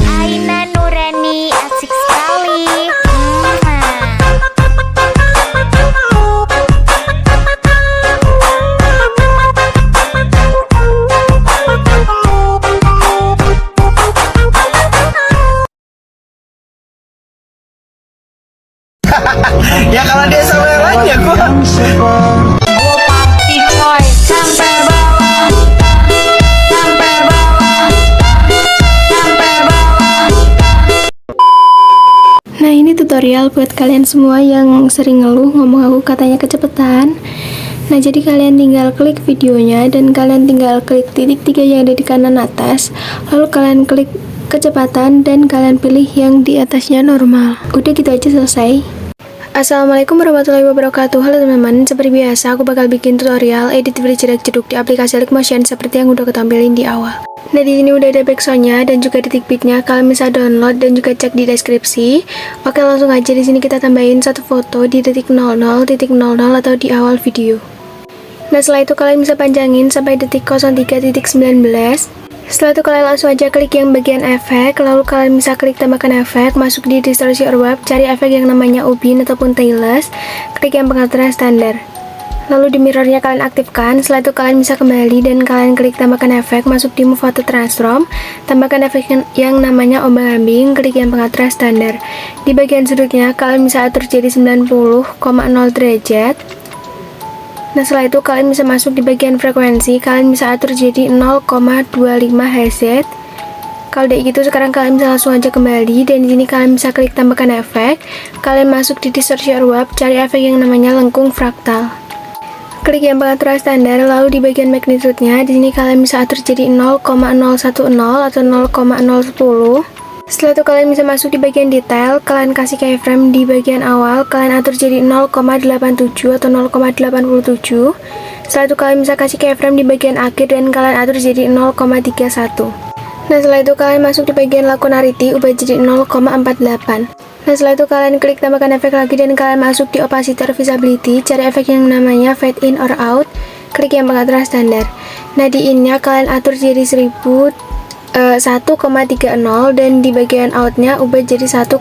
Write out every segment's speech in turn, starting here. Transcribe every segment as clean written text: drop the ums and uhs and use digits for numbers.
Aina Nurani asik sekali. Ya kalau dia sama yang lain ya gua Pasti coy. Sampai bawah. Sampai bawah. Sampai bawah. Nah, ini tutorial buat kalian semua yang sering ngeluh ngomong aku katanya kecepatan. Nah, jadi kalian tinggal klik videonya dan kalian tinggal klik titik 3 yang ada di kanan atas. Lalu kalian klik kecepatan dan kalian pilih yang di atasnya normal. Udah gitu aja, selesai. Assalamualaikum warahmatullahi wabarakatuh. Halo teman-teman, seperti biasa aku bakal bikin tutorial edit video jedak jeduk di aplikasi Dailymotion seperti yang udah ketampilin di awal. Nah, di sini udah ada backsoundnya dan juga detik beatnya. Kalian bisa download dan juga cek di deskripsi. Oke, langsung aja di sini kita tambahin satu foto di detik 00.00 atau di awal video. Nah, setelah itu kalian bisa panjangin sampai detik 03.19. Setelah itu kalian langsung aja klik yang bagian efek, lalu kalian bisa klik tambahkan efek, masuk di distorsi or wave, cari efek yang namanya ubin ataupun tailless, klik yang pengaturan standar. Lalu di mirrornya kalian aktifkan, setelah itu kalian bisa kembali dan kalian klik tambahkan efek, masuk di move auto transform, tambahkan efek yang namanya ombang-ambing, klik yang pengaturan standar. Di bagian sudutnya kalian bisa atur jadi 90,0 derajat. Nah, setelah itu kalian bisa masuk di bagian frekuensi, kalian bisa atur jadi 0,25 Hz. Kalau udah gitu sekarang kalian bisa langsung aja kembali dan di sini kalian bisa klik tambahkan efek. Kalian masuk di distorsi or wave, cari efek yang namanya lengkung fraktal. Klik yang pengaturan standar, lalu di bagian magnitude-nya di sini kalian bisa atur jadi 0,010 atau 0,010. Setelah itu kalian bisa masuk di bagian detail, kalian kasih keyframe di bagian awal, kalian atur jadi 0,87 atau 0,87. Setelah itu kalian bisa kasih keyframe di bagian akhir dan kalian atur jadi 0,31. Nah, setelah itu kalian masuk di bagian lakunarity, ubah jadi 0,48. Nah, setelah itu kalian klik tambahkan efek lagi dan kalian masuk di opacity or visibility, cari efek yang namanya fade in or out, klik yang pengaturan standar. Nah, di in-nya kalian atur jadi 1,30 dan di bagian outnya ubah jadi 1,50.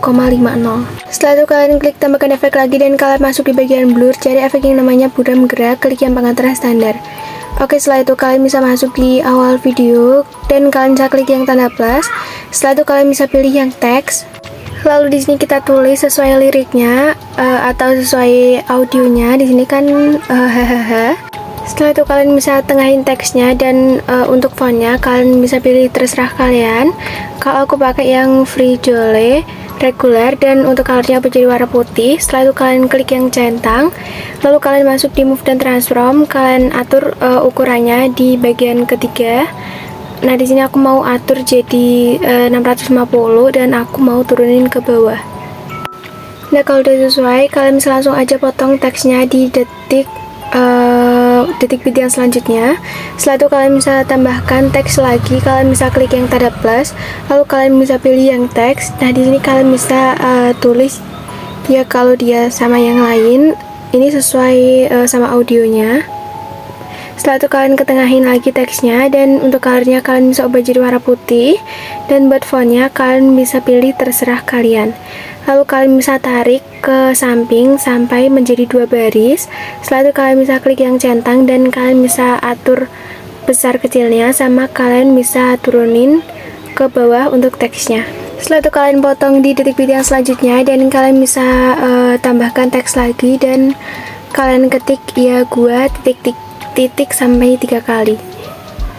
Setelah itu kalian klik tambahkan efek lagi dan kalian masuk di bagian blur, cari efek yang namanya buram gerak, klik yang pengaturan standar. Oke, setelah itu kalian bisa masuk di awal video dan kalian bisa klik yang tanda plus. Setelah itu kalian bisa pilih yang teks. Lalu di sini kita tulis sesuai liriknya atau sesuai audionya. Di sini kan hahaha. Setelah itu kalian bisa tengahin teksnya dan untuk fontnya kalian bisa pilih terserah kalian. Kalau aku pakai yang free jole regular dan untuk colornya jadi warna putih. Setelah itu kalian klik yang centang, lalu kalian masuk di move dan transform, kalian atur ukurannya di bagian ketiga. Nah, di sini aku mau atur jadi 650 dan aku mau turunin ke bawah. Nah, kalau udah sesuai kalian bisa langsung aja potong teksnya di detik beat yang selanjutnya. Setelah itu kalian bisa tambahkan teks lagi, kalian bisa klik yang tanda plus, lalu kalian bisa pilih yang teks. Nah, di sini kalian bisa tulis ya kalau dia sama yang lain, ini sesuai sama audionya. Setelah itu kalian ketengahin lagi teksnya dan untuk colornya kalian bisa ubah jadi warna putih dan buat fontnya kalian bisa pilih terserah kalian. Lalu kalian bisa tarik ke samping sampai menjadi 2 baris. Setelah itu kalian bisa klik yang centang dan kalian bisa atur besar kecilnya, sama kalian bisa turunin ke bawah untuk teksnya. Setelah itu kalian potong di detik beat yang selanjutnya dan kalian bisa tambahkan teks lagi dan kalian ketik ya gua titik sampai 3 kali.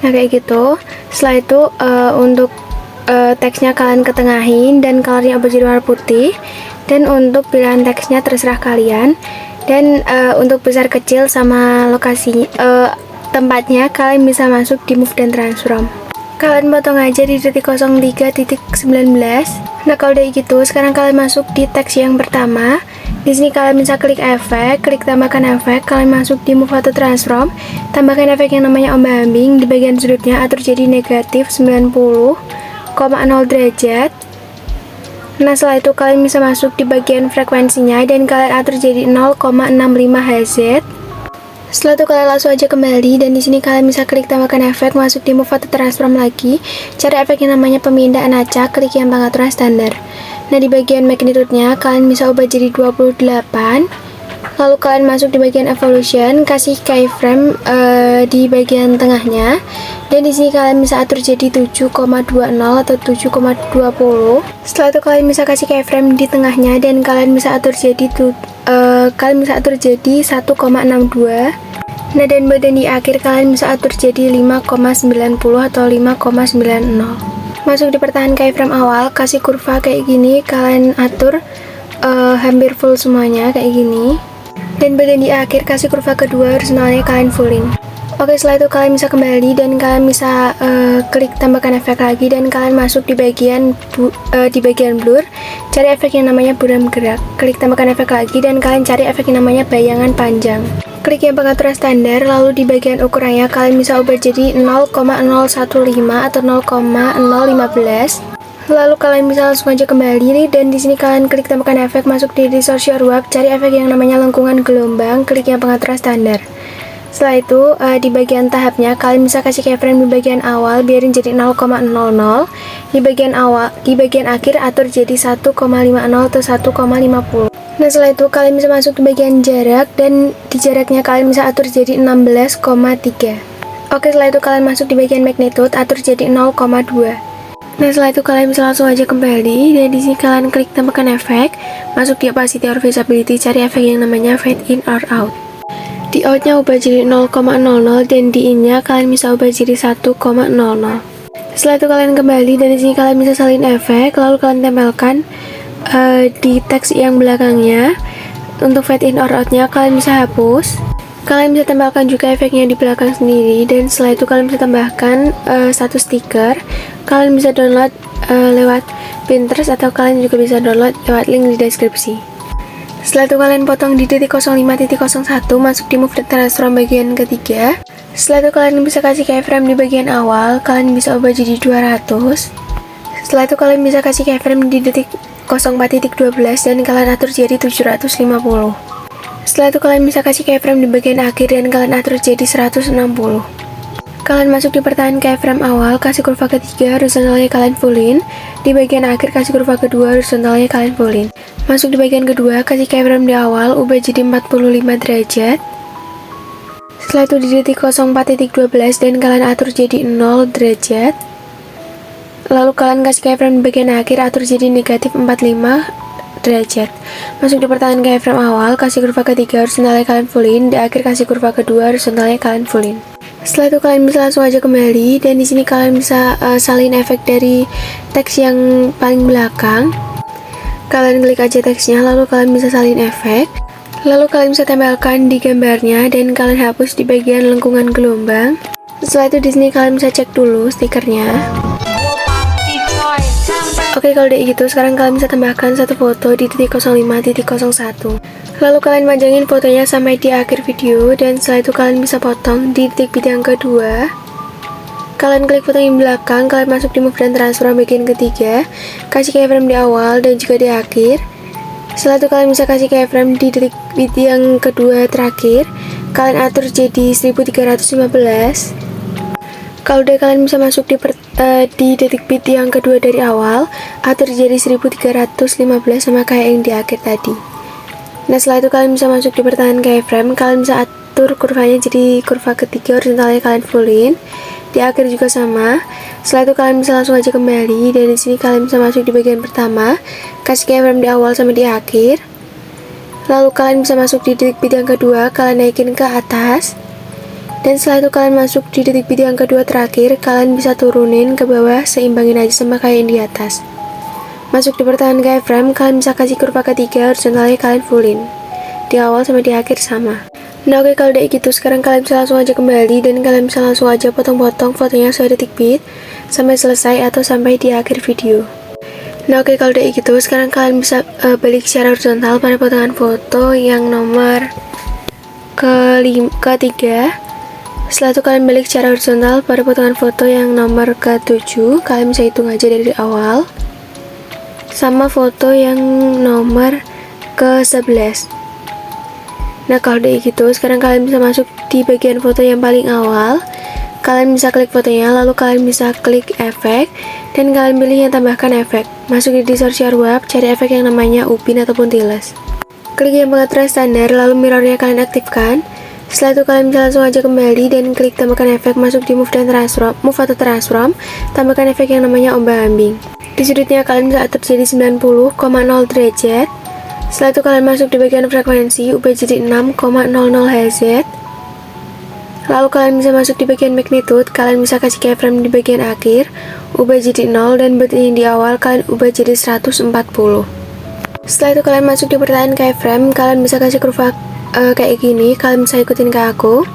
Nah, kayak gitu. Setelah itu untuk teksnya kalian ketengahin dan colornya ubah jadi warna putih dan untuk pilihan teksnya terserah kalian dan untuk besar kecil sama lokasi tempatnya kalian bisa masuk di move dan transform. Kalian potong aja di detik 03.19. Nah, kalau udah gitu sekarang kalian masuk di teks yang pertama. Di sini kalian bisa klik efek, klik tambahkan efek, kalian masuk di move auto transform, tambahkan efek yang namanya ombang-ambing, di bagian sudutnya atur jadi negatif 90,0 derajat. Nah, setelah itu kalian bisa masuk di bagian frekuensinya dan kalian atur jadi 0,65 Hz. Setelah itu kalian langsung aja kembali, dan di sini kalian bisa klik tambahkan efek, masuk di move atau transform lagi, cari efek yang namanya pemindaan acak, klik yang pengaturan standar. Nah, di bagian magnitude-nya kalian bisa ubah jadi 28. Lalu kalian masuk di bagian evolution, kasih keyframe di bagian tengahnya, dan di sini kalian bisa atur jadi 7,20 atau 7,20. Setelah itu kalian bisa kasih keyframe di tengahnya, dan kalian bisa atur jadi 1,62. Nah, dan badan di akhir kalian bisa atur jadi 5,90 atau 5,90. Masuk di pertahanan keyframe awal, kasih kurva kayak gini, kalian atur hampir full semuanya kayak gini. Dan badan di akhir kasih kurva kedua, horizontalnya kalian fullin. Oke, setelah itu kalian bisa kembali, dan kalian bisa klik tambahkan efek lagi, dan kalian masuk di bagian blur, cari efek yang namanya buram gerak, klik tambahkan efek lagi, dan kalian cari efek yang namanya bayangan panjang. Klik yang pengaturan standar, lalu di bagian ukurannya kalian bisa ubah jadi 0,015 atau 0,015. Lalu kalian bisa langsung aja kembali, dan di sini kalian klik tambahkan efek, masuk di resource your warp, cari efek yang namanya lengkungan gelombang, klik yang pengaturan standar. Setelah itu di bagian tahapnya kalian bisa kasih keyframe di bagian awal, biarin jadi 0,00. Di bagian akhir atur jadi 1,50 atau 1,50. Nah, setelah itu kalian bisa masuk di bagian jarak, dan di jaraknya kalian bisa atur jadi 16,3. Oke, setelah itu kalian masuk di bagian magnitude, atur jadi 0,2. Nah, setelah itu kalian bisa langsung aja kembali, dan di sini kalian klik tambahkan efek, masuk di opacity or visibility, cari efek yang namanya fade in or out. Di outnya ubah jadi 0,00, dan di innya kalian bisa ubah jadi 1,00. Setelah itu kalian kembali, dan di sini kalian bisa salin efek, lalu kalian tempelkan di teks yang belakangnya. Untuk fade in or outnya kalian bisa hapus. Kalian bisa tambahkan juga efeknya di belakang sendiri, dan setelah itu kalian bisa tambahkan satu stiker. Kalian bisa download lewat Pinterest, atau kalian juga bisa download lewat link di deskripsi. Setelah itu kalian potong di titik 05.01, masuk di move transform bagian ketiga. Setelah itu kalian bisa kasih keyframe di bagian awal, kalian bisa ubah jadi 200. Setelah itu kalian bisa kasih keyframe di detik 04.12, dan kalian atur jadi 750. Setelah itu kalian bisa kasih keyframe di bagian akhir, dan kalian atur jadi 160. Kalian masuk di pertahanan keyframe awal, kasih kurva ketiga, horizontalnya kalian fullin. Di bagian akhir kasih kurva kedua, horizontalnya kalian fullin. Masuk di bagian kedua, kasih keyframe di awal, ubah jadi 45 derajat. Setelah itu di detik 04.12, dan kalian atur jadi 0 derajat. Lalu kalian kasih keyframe di bagian akhir, atur jadi negatif 45 derajat. Masuk di pertahanan keyframe awal, kasih kurva ketiga, horizontalnya kalian fullin. Di akhir kasih kurva kedua, horizontalnya kalian fullin. Setelah itu kalian bisa langsung aja kembali, dan di sini kalian bisa salin efek dari teks yang paling belakang. Kalian klik aja teksnya, lalu kalian bisa salin efek. Lalu kalian bisa tempelkan di gambarnya, dan kalian hapus di bagian lengkungan gelombang. Setelah itu di sini kalian bisa cek dulu stikernya. Oke, kalau udah gitu, sekarang kalian bisa tambahkan satu foto di titik 05.01. Lalu kalian panjangin fotonya sampai di akhir video, dan setelah itu kalian bisa potong di titik bidang kedua. Kalian klik foto yang belakang, kalian masuk di move dan transform bagian ketiga, kasih keyframe di awal dan juga di akhir. Setelah itu kalian bisa kasih keyframe di detik bit yang kedua terakhir, kalian atur jadi 1315. Kalau udah kalian bisa masuk di detik bit yang kedua dari awal, atur jadi 1315 sama kayak yang di akhir tadi. Nah, setelah itu kalian bisa masuk di pertahanan keyframe, kalian bisa atur kurvanya jadi kurva ketiga, horizontalnya kalian fullin. Di akhir juga sama. Setelah itu kalian bisa langsung aja kembali, dan di sini kalian bisa masuk di bagian pertama, kasih keyframe di awal sama di akhir. Lalu kalian bisa masuk di detik bit yang kedua, kalian naikin ke atas. Dan setelah itu kalian masuk di detik bit yang kedua terakhir, kalian bisa turunin ke bawah, seimbangin aja sama kayak yang di atas. Masuk di pertahanan keyframe, kalian bisa kasih kurva ketiga, horizontalnya kalian fullin. Di awal sama di akhir sama. Nah, oke, kalau udah gitu, sekarang kalian bisa langsung aja kembali, dan kalian bisa langsung aja potong-potong fotonya sesuai detik bit sampai selesai atau sampai di akhir video. Nah, oke, kalau udah gitu, sekarang kalian bisa balik secara horizontal pada potongan foto yang nomor ketiga. Setelah itu kalian balik secara horizontal pada potongan foto yang nomor ke-7. Kalian bisa hitung aja dari awal. Sama foto yang nomor ke-11. Nah, kalau udah gitu, sekarang kalian bisa masuk di bagian foto yang paling awal. Kalian bisa klik fotonya, lalu kalian bisa klik efek, dan kalian pilih yang tambahkan efek. Masuk di search web, cari efek yang namanya Upin ataupun Tiles. Klik yang pengaturan standar, lalu mirrornya kalian aktifkan. Setelah itu kalian bisa langsung aja kembali dan klik tambahkan efek, masuk di move atau transform, tambahkan efek yang namanya ombak-ambing. Di sudutnya kalian bisa atur jadi 90,0 derajat. Setelah itu kalian masuk di bagian frekuensi, ubah jadi 6,00 Hz. Lalu kalian bisa masuk di bagian magnitude, kalian bisa kasih keyframe di bagian akhir, ubah jadi 0, dan buat ini di awal kalian ubah jadi 140. Setelah itu kalian masuk di pertahanan keyframe, kalian bisa kasih kurva kayak gini, kalian bisa ikutin ke aku.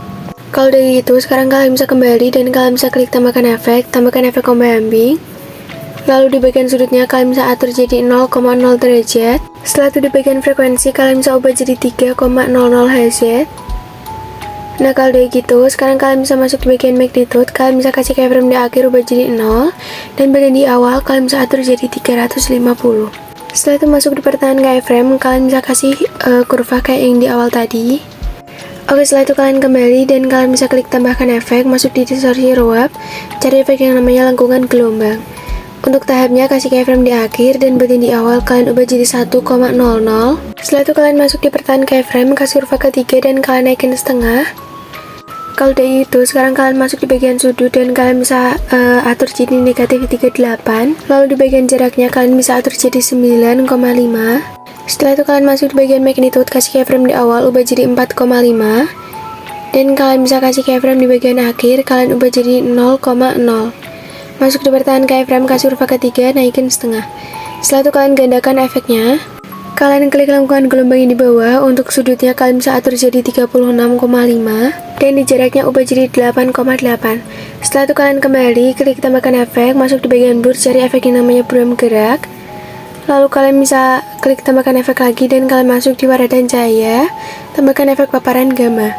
Kalau udah gitu, sekarang kalian bisa kembali dan kalian bisa klik tambahkan efek ombak-ambing. Lalu di bagian sudutnya kalian bisa atur jadi 0,0 derajat. Setelah itu di bagian frekuensi kalian bisa ubah jadi 3,00 Hz. Nah, kalau udah gitu, sekarang kalian bisa masuk di bagian magnitude, kalian bisa kasih keyframe di akhir ubah jadi 0, dan bagian di awal kalian bisa atur jadi 350. Setelah itu masuk di pertahanan keyframe, kalian bisa kasih kurva kayak yang di awal tadi. Oke, setelah itu kalian kembali dan kalian bisa klik tambahkan efek, masuk di search web, cari efek yang namanya lengkungan gelombang. Untuk tahapnya kasih keyframe di akhir dan bagian di awal kalian ubah jadi 1,00. Setelah itu kalian masuk di pertahanan keyframe, kasih kurva ketiga dan kalian naikin setengah. Kalau udah itu, sekarang kalian masuk di bagian sudut dan kalian bisa atur jadi negatif 38. Lalu di bagian jaraknya kalian bisa atur jadi 9,5. Setelah itu kalian masuk di bagian magnitude, kasih keyframe di awal ubah jadi 4,5. Dan kalian bisa kasih keyframe di bagian akhir, kalian ubah jadi 0,0. Masuk di pertahanan keyframe, kasih kurva ketiga, naikin setengah. Setelah itu kalian gandakan efeknya. Kalian klik lengkungan gelombang yang di bawah, untuk sudutnya kalian bisa atur jadi 36,5 dan di jaraknya ubah jadi 8,8. Setelah itu kalian kembali, klik tambahkan efek, masuk di bagian blur, cari efek yang namanya buram gerak. Lalu kalian bisa klik tambahkan efek lagi dan kalian masuk di warna dan cahaya, tambahkan efek paparan gamma.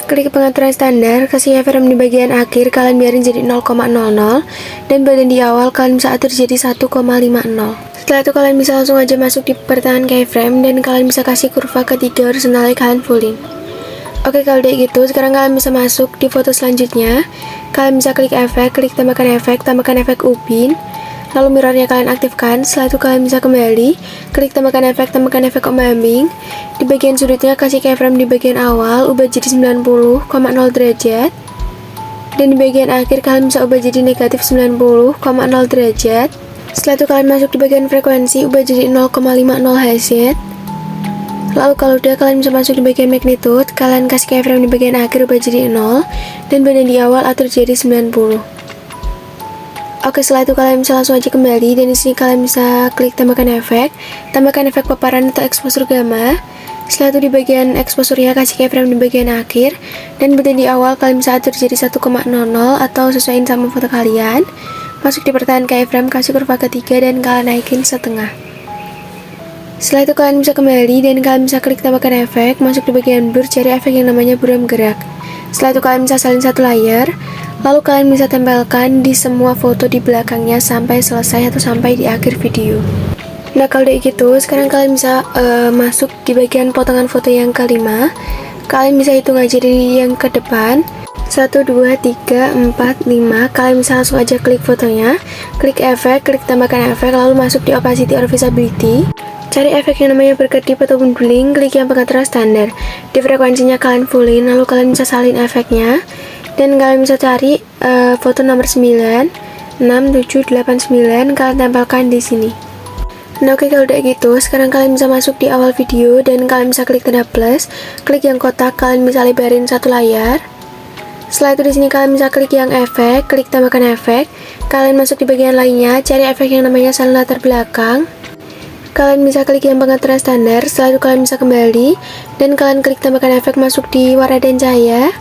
Klik pengaturan standar, kasih keyframe di bagian akhir, kalian biarin jadi 0,00 dan bagian di awal kalian bisa atur jadi 1,50. Setelah itu kalian bisa langsung aja masuk di pertahanan keyframe dan kalian bisa kasih kurva ketiga horizontalnya kalian fullin. Oke, kalau udah gitu, sekarang kalian bisa masuk di foto selanjutnya. Kalian bisa klik efek, klik tambahkan efek Upin. Lalu mirrornya kalian aktifkan. Setelah itu kalian bisa kembali, klik tambahkan efek ombak-ambing. Di bagian sudutnya kasih keyframe di bagian awal, ubah jadi 90,0 derajat. Dan di bagian akhir kalian bisa ubah jadi negatif 90,0 derajat. Setelah itu kalian masuk di bagian frekuensi, ubah jadi 0,50 Hz. Lalu kalau udah, kalian bisa masuk di bagian magnitude, kalian kasih keyframe di bagian akhir ubah jadi 0, dan bagian di awal atur jadi 90. Oke, setelah itu kalian bisa langsung aja kembali dan di sini kalian bisa klik tambahkan efek paparan atau exposure gamma. Setelah itu di bagian exposure-nya kasih keyframe di bagian akhir dan bagian di awal kalian bisa atur jadi 1,00 atau sesuaiin sama foto kalian. Masuk di pertahanan keyframe, kasih kurva ketiga dan kalian naikin setengah. Setelah itu kalian bisa kembali dan kalian bisa klik tambahkan efek, masuk di bagian blur, cari efek yang namanya buram gerak. Setelah itu kalian bisa salin satu layer, lalu kalian bisa tempelkan di semua foto di belakangnya sampai selesai atau sampai di akhir video. Nah, kalau udah gitu, sekarang kalian bisa masuk di bagian potongan foto yang kelima. Kalian bisa hitung aja dari yang ke depan. 1, 2, 3, 4, 5. Kalian bisa langsung aja klik fotonya, klik efek, klik tambahkan efek, lalu masuk di opacity or visibility. Cari efek yang namanya berkedip ataupun bling, klik yang pengaturan standar. Di frekuensinya kalian fullin, lalu kalian bisa salin efeknya. Dan kalian bisa cari foto nomor 9, 6, 7, 8, 9, kalian tempelkan di sini. Nah, oke, kalau udah gitu, sekarang kalian bisa masuk di awal video dan kalian bisa klik tanda plus, klik yang kotak, kalian bisa lebarin satu layar. Setelah itu di sini kalian bisa klik yang efek, klik tambahkan efek. Kalian masuk di bagian lainnya, cari efek yang namanya salin latar belakang. Kalian bisa klik yang pengaturan standar. Setelah itu kalian bisa kembali dan kalian klik tambahkan efek, masuk di warna dan cahaya.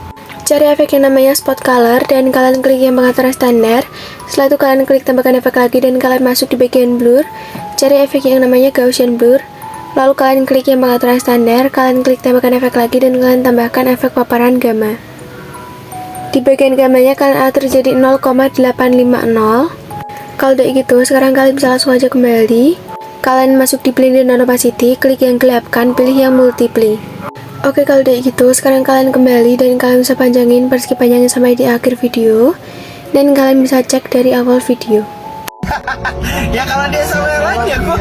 Cari efek yang namanya spot color dan kalian klik yang pengaturan standar. Setelah itu kalian klik tambahkan efek lagi dan kalian masuk di bagian blur. Cari efek yang namanya Gaussian blur. Lalu kalian klik yang pengaturan standar, kalian klik tambahkan efek lagi dan kalian tambahkan efek paparan gamma. Di bagian gamanya kalian atur jadi 0,850. Kalau udah gitu, sekarang kalian bisa langsung aja kembali. Kalian masuk di blend dan opacity, klik yang gelapkan, pilih yang multiply. Oke, kalau kayak gitu, sekarang kalian kembali dan kalian bisa panjangin perskipannya sampai di akhir video. Dan kalian bisa cek dari awal video. Ya kalau dia sama yang lain ya gue.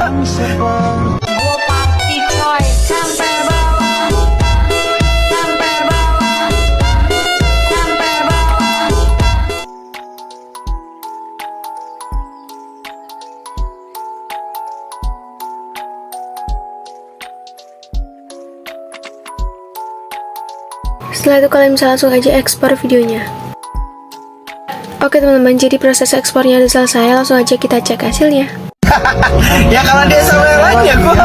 Gua pasti coy. Sampai bawah. Sampai bawah. Sampai bawah. Setelah itu kalian bisa langsung aja ekspor videonya. Oke teman-teman, jadi proses ekspornya udah selesai, langsung aja kita cek hasilnya. Ya kalau dia sama yang lain ya gue.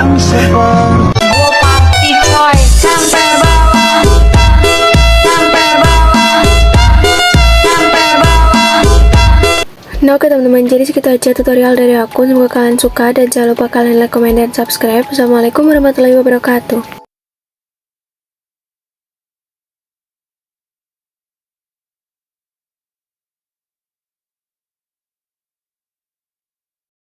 Gua pasti coy. Sampai bawah. Sampai bawah. Sampai bawah. Nah oke teman-teman, jadi segitu aja tutorial dari aku. Semoga kalian suka dan jangan lupa kalian like, comment, dan subscribe. Wassalamualaikum warahmatullahi wabarakatuh.